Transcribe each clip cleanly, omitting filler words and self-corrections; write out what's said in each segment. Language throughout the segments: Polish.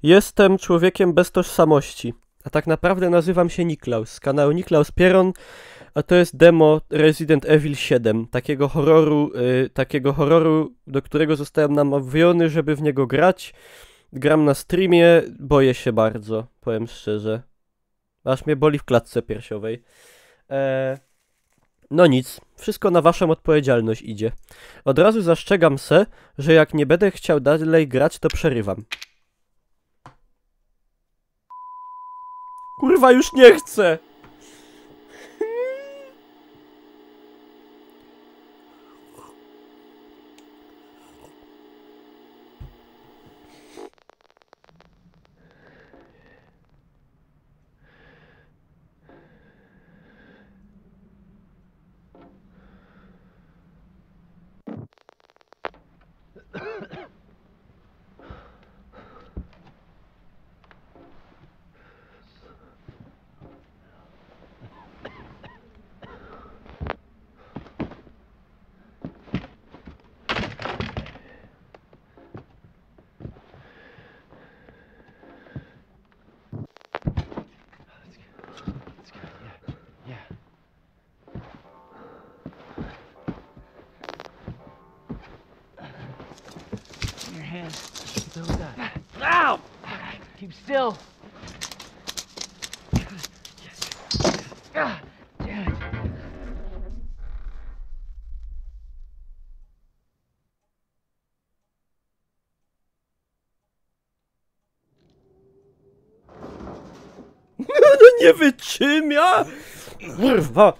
Jestem człowiekiem bez tożsamości, a tak naprawdę nazywam się Niklaus, z kanału Niklaus Pieron, a to jest demo Resident Evil 7, takiego horroru, do którego zostałem namówiony, żeby w niego grać. Gram na streamie, boję się bardzo, powiem szczerze. Aż mnie boli w klatce piersiowej. No nic, wszystko na waszą odpowiedzialność idzie. Od razu zastrzegam se, że jak nie będę chciał dalej grać, to przerywam. Kurwa, już nie chcę! Your hand. What the hell was that? Ow! Keep still. God damn it. No nie wytrzymia! Kurwa!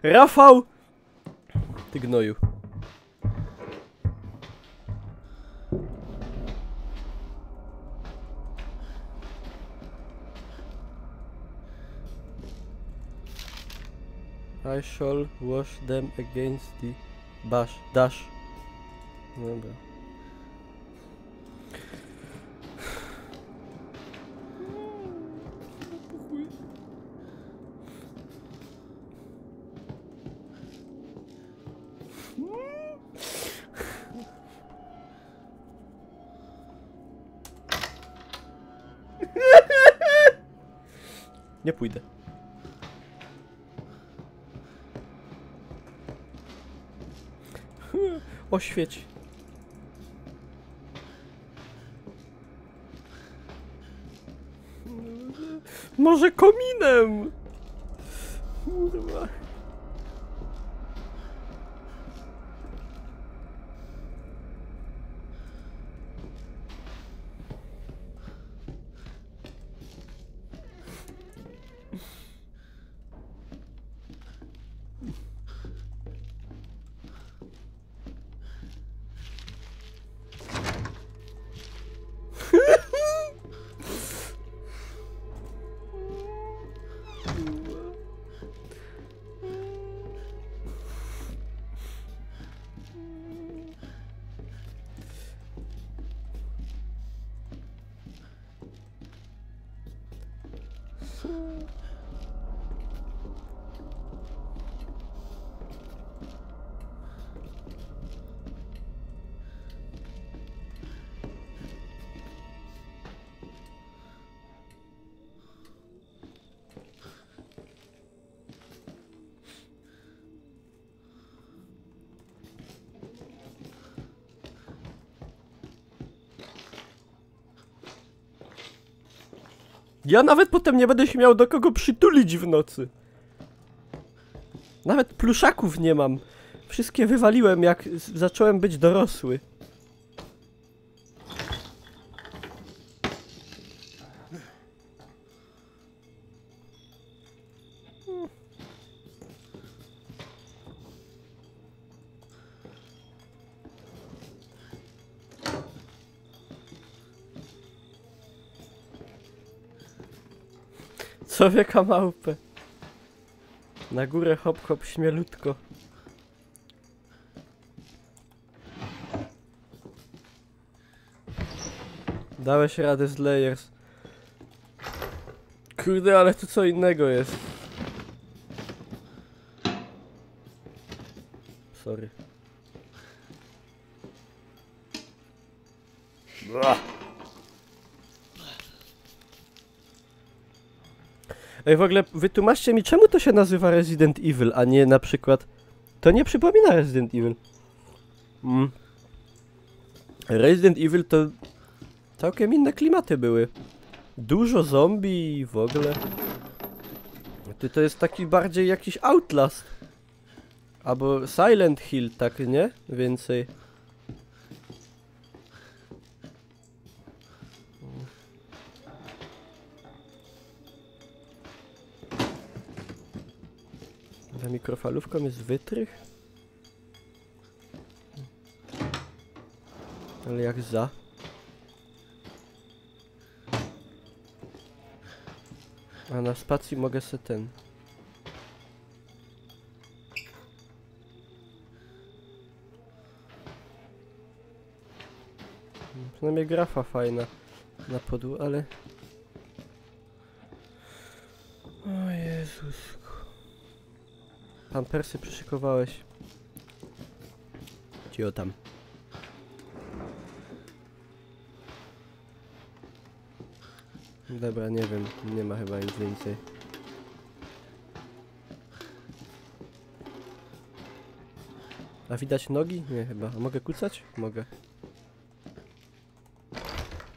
Rafał! Ty gnoju. I shall wash them against the dash. Dobra. Nie pójdę. Oświeć. Może kominem? Kurwa. Ja nawet potem nie będę się miał do kogo przytulić w nocy. Nawet pluszaków nie mam. Wszystkie wywaliłem, jak zacząłem być dorosły. Człowieka małpę. Na górę hop hop śmielutko. Dałeś radę z layers. Kurde, ale tu co innego jest. Sorry. Ej, w ogóle wytłumaczcie mi, czemu to się nazywa Resident Evil, a nie na przykład... To nie przypomina Resident Evil. Resident Evil to... całkiem inne klimaty były. Dużo zombie i w ogóle. To jest taki bardziej jakiś Outlast. Albo Silent Hill, tak, nie? Więcej. Za mikrofalówką jest wytrych? Ale jak za? A na spacji mogę se ten. Przynajmniej grafa fajna na podłodze, ale... O Jezusku. Pampersy przyszykowałeś. Cio tam. Dobra, nie wiem, nie ma chyba nic więcej. A widać nogi? Nie chyba. A mogę kucać? Mogę.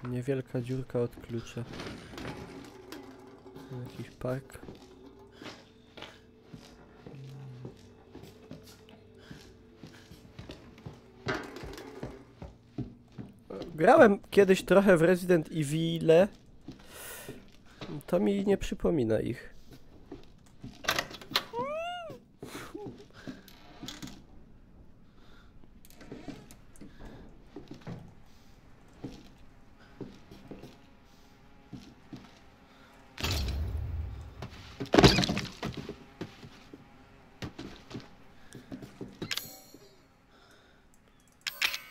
Niewielka dziurka od klucza. Jakiś park. Grałem kiedyś trochę w Resident Evil. To mi nie przypomina ich.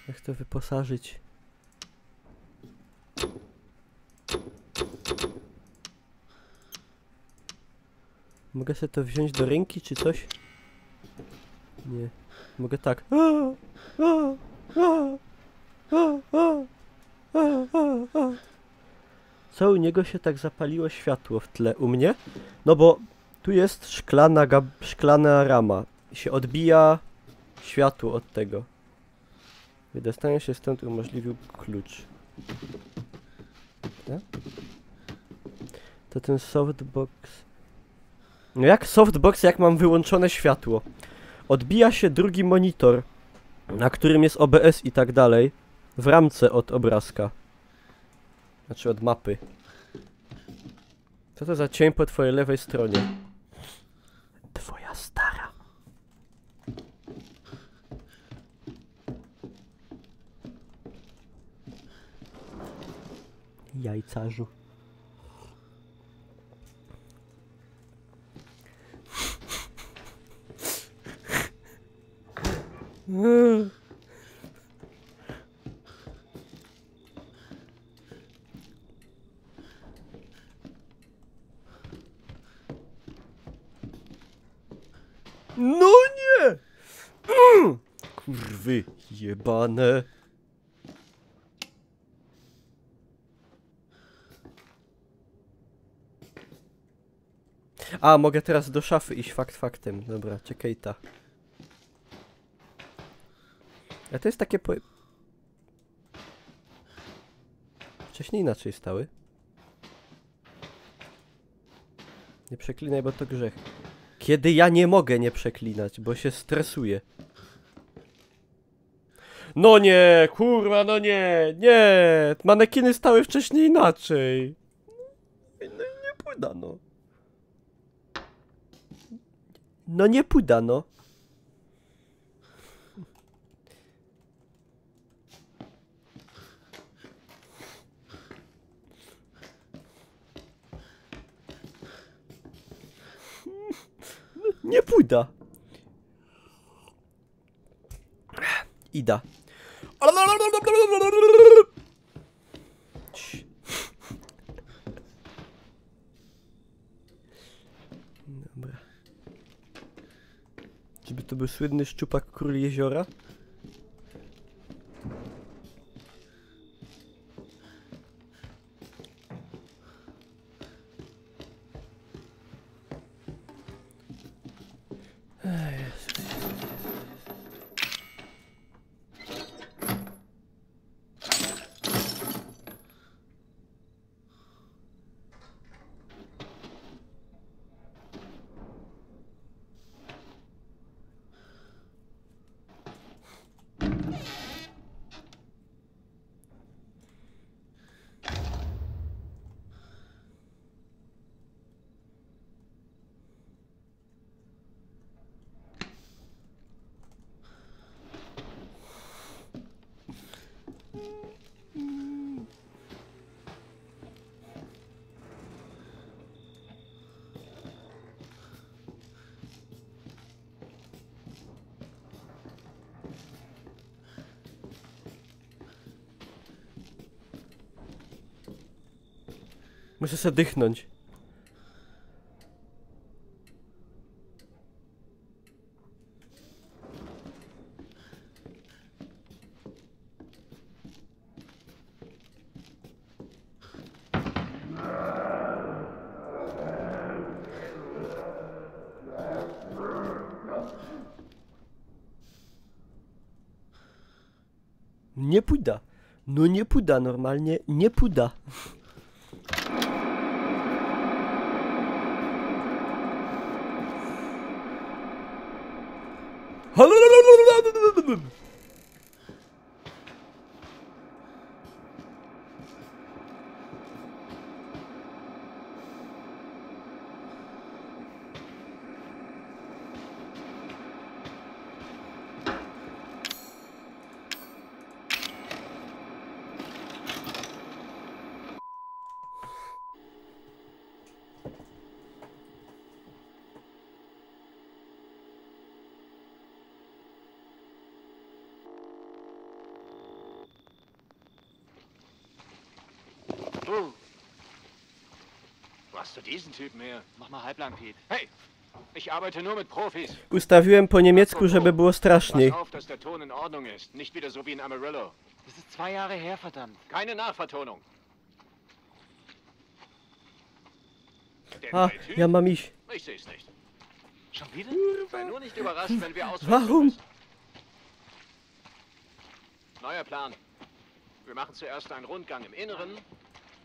Jak to wyposażyć? Mogę sobie to wziąć do ręki, czy coś? Nie. Mogę tak. Co u niego się tak zapaliło światło w tle? U mnie? No bo tu jest szklana rama. I się odbija światło od tego. Wydostanie się stąd umożliwił klucz. Tak? To ten softbox... No jak softbox, jak mam wyłączone światło? Odbija się drugi monitor, na którym jest OBS i tak dalej, w ramce od obrazka. Znaczy od mapy. Co to za cień po twojej lewej stronie? Twoja stara. Jajcarzu. No nie! Kurwy jebane. A, mogę teraz do szafy iść fakt faktem. Dobra, czekaj ta. A to jest takie Wcześniej inaczej stały. Nie przeklinaj, bo to grzech. Kiedy ja nie mogę nie przeklinać, bo się stresuję. No nie, kurwa, no nie, nie. Manekiny stały wcześniej inaczej. No nie puda, no. No nie puda, no. Nie puda. Ida. Dobra. Czyby to był słynny szczupak król jeziora? Muszę sobie dychnąć. Nie puda. No nie puda, normalnie nie puda. Du! Wo hast du diesen Typen her? Mach mal halblang, Pete. Hey! Ich arbeite nur mit Profis. Ustawiłem po niemiecku, żeby było straszniej. Pass auf, dass der Ton in Ordnung ist. Nicht wieder so wie in Amarillo. Das ist 2 Jahre her, verdammt. Keine Nachvertonung. Der A, neue Typ? ja mam iść. Ich seh's nicht. Schon wieder? Sei nur nicht überrascht, wenn wir auswechseln Warum? müssen. Neuer Plan. Wir machen zuerst einen Rundgang im Inneren.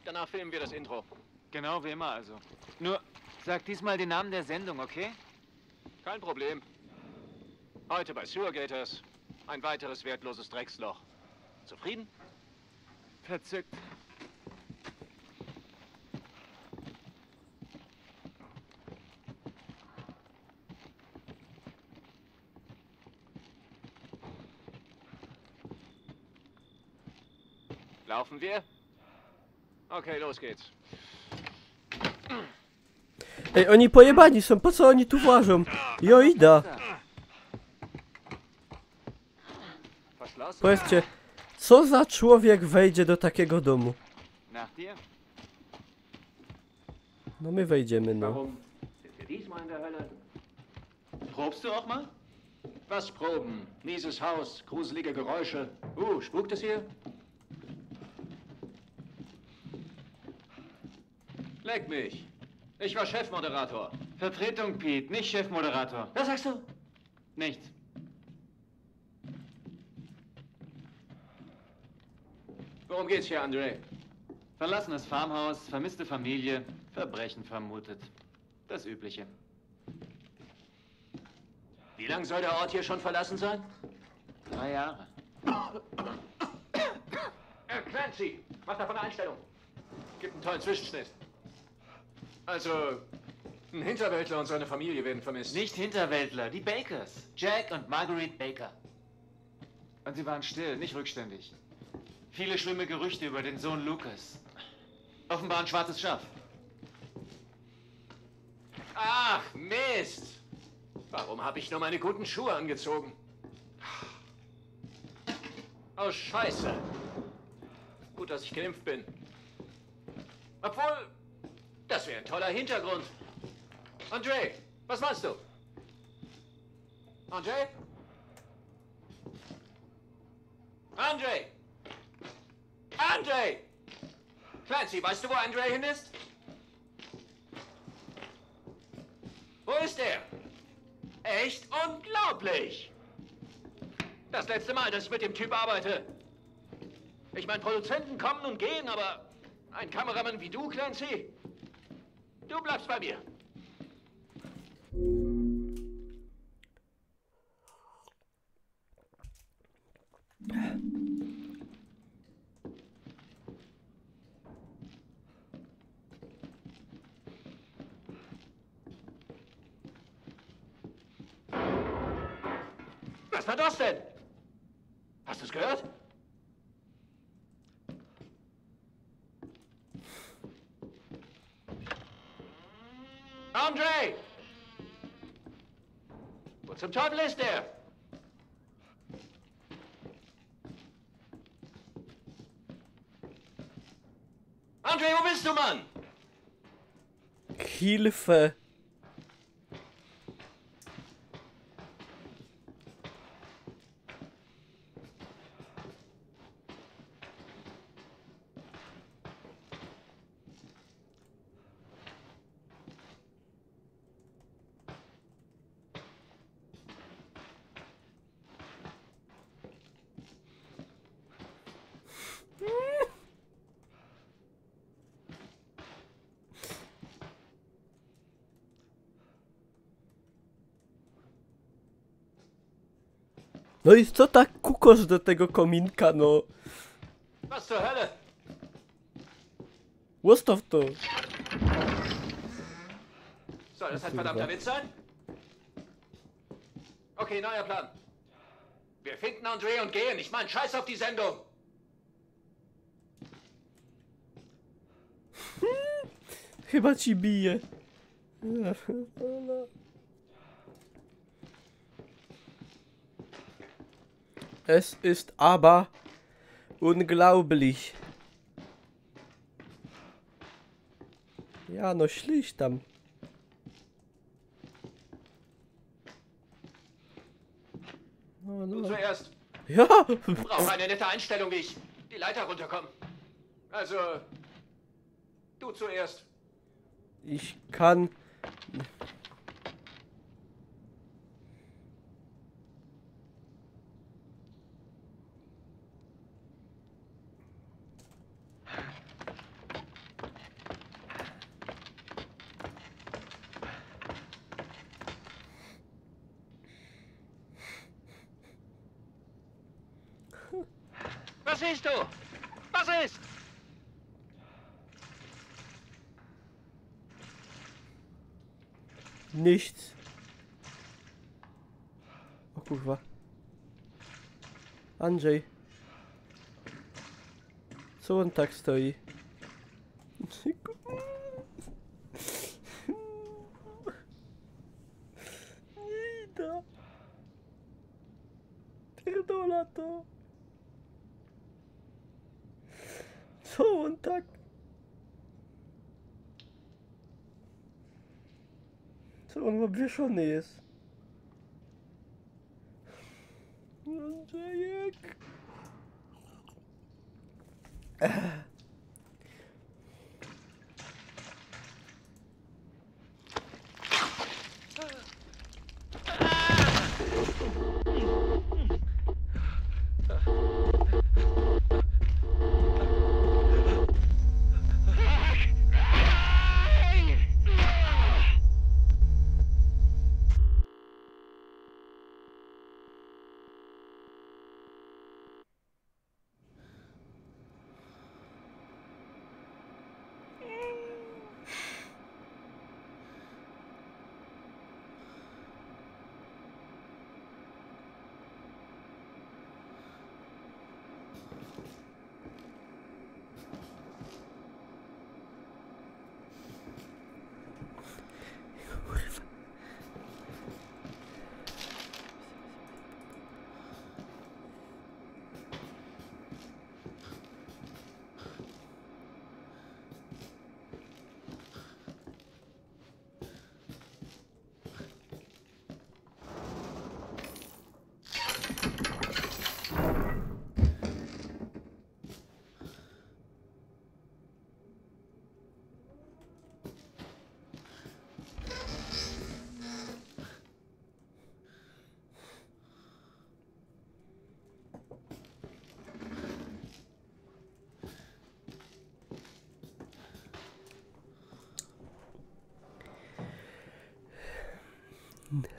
Danach filmen wir das Intro. Genau wie immer also. Nur, sag diesmal den Namen der Sendung, okay? Kein Problem. Heute bei Sewergators. Ein weiteres wertloses Drecksloch. Zufrieden? Verzückt. Laufen wir? Okay, los geht's. Ej, oni pojebani są, po co oni tu włażą? Joida! Verschlossen? Powiedzcie, co za człowiek wejdzie do takiego domu? Nach dir? No my wejdziemy, no. Warum? Sind wir diesmal in der Hölle? Probst du auch mal? Was proben? Mieses Haus, gruselige Geräusche. Spukt es hier? Leck mich. Ich war Chefmoderator. Vertretung, Pete, nicht Chefmoderator. Was sagst du? Nichts. Worum geht's hier, André? Verlassenes Farmhaus, vermisste Familie, Verbrechen vermutet. Das Übliche. Wie lange soll der Ort hier schon verlassen sein? 3 Jahre. Clancy, mach davon eine Einstellung. Gibt einen tollen Zwischenschnitt. Also, ein Hinterwäldler und seine Familie werden vermisst. Nicht Hinterwäldler, die Bakers. Jack und Marguerite Baker. Und sie waren still, nicht rückständig. Viele schlimme Gerüchte über den Sohn Lucas. Offenbar ein schwarzes Schaf. Ach, Mist! Warum habe ich nur meine guten Schuhe angezogen? Oh, Scheiße. Gut, dass ich geimpft bin. Obwohl, das wäre ein toller Hintergrund. André, was meinst du? André? André! André! Clancy, weißt du, wo André hin ist? Wo ist er? Echt unglaublich! Das letzte Mal, dass ich mit dem Typ arbeite. Ich meine, Produzenten kommen und gehen, aber ein Kameramann wie du, Clancy, du bleibst bei mir. Was war das denn? Hast du es gehört? André! Wo zum Teufel ist der? André, wo bist du, Mann? Hilfe! No i co tak kukosz do tego kominka, no? Was zur Hölle? Łostow to. Soll das ein verdammter Witz sein? Okay, neuer Plan. Wir finden André und gehen. Ich meine, scheiß auf die Sendung. Chyba ci bije. Es ist aber unglaublich. Ja, no śliś tam. No, Du no. zuerst. Ja! Brauche eine nette Einstellung, wie ich die Leiter runterkomme. Also, du zuerst. Ich kann... Was siehst du? Was ist? Nichts. O kurwa. Andrzej. Co on tak stoi? Nie idę. Pierdola to. Co on tak? Co on obwieszony jest? Andrzejek.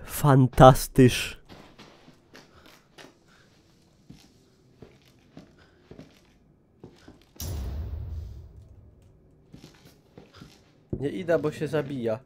Fantastysz. Nie ida, bo się zabija.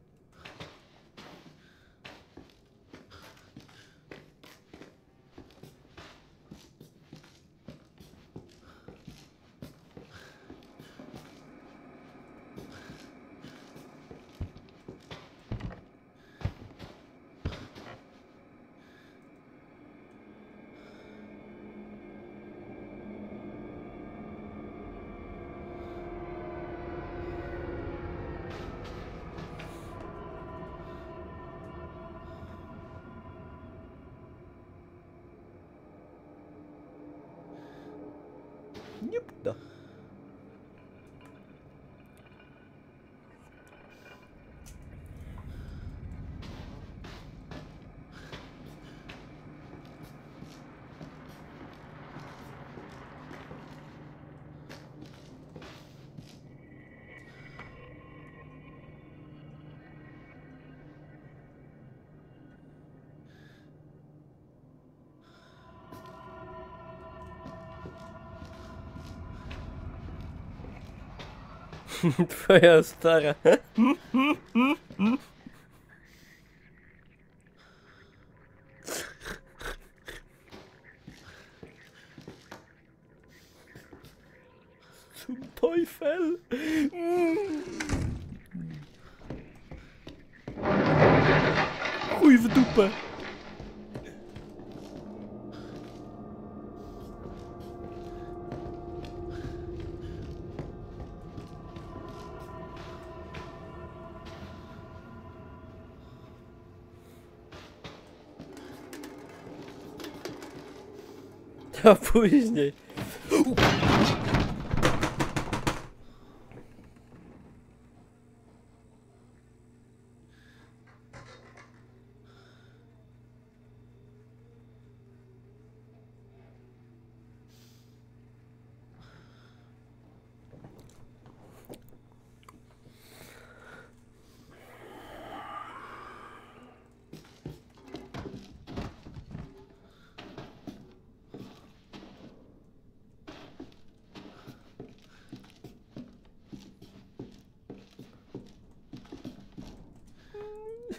Nie uda. Twoja stara. Zum Teufel. Chuj w dupę. A później.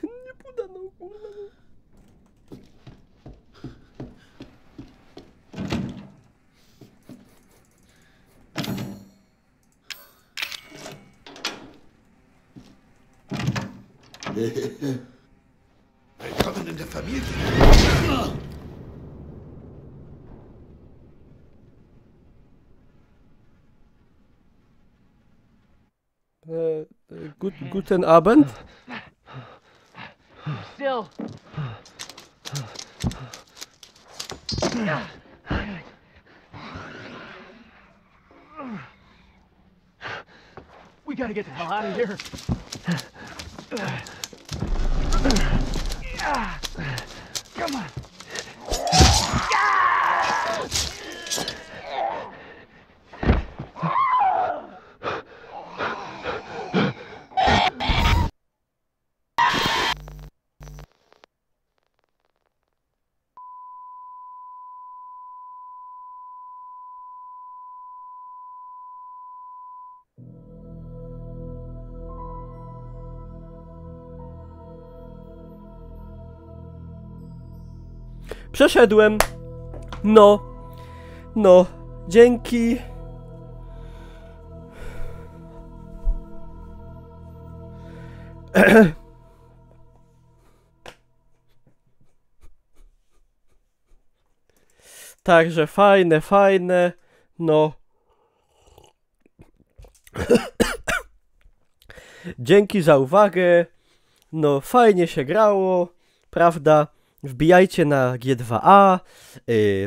Nie podano, kurwa. Willkommen in der Familie. Guten Abend. Still. We gotta get the hell out of here. Come on. Przeszedłem. No. No. Dzięki. Także fajne, fajne. No. Dzięki za uwagę. No, fajnie się grało, prawda? Wbijajcie na G2A,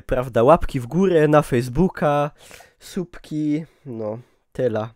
prawda? Łapki w górę na Facebooka, subki, no, tyle.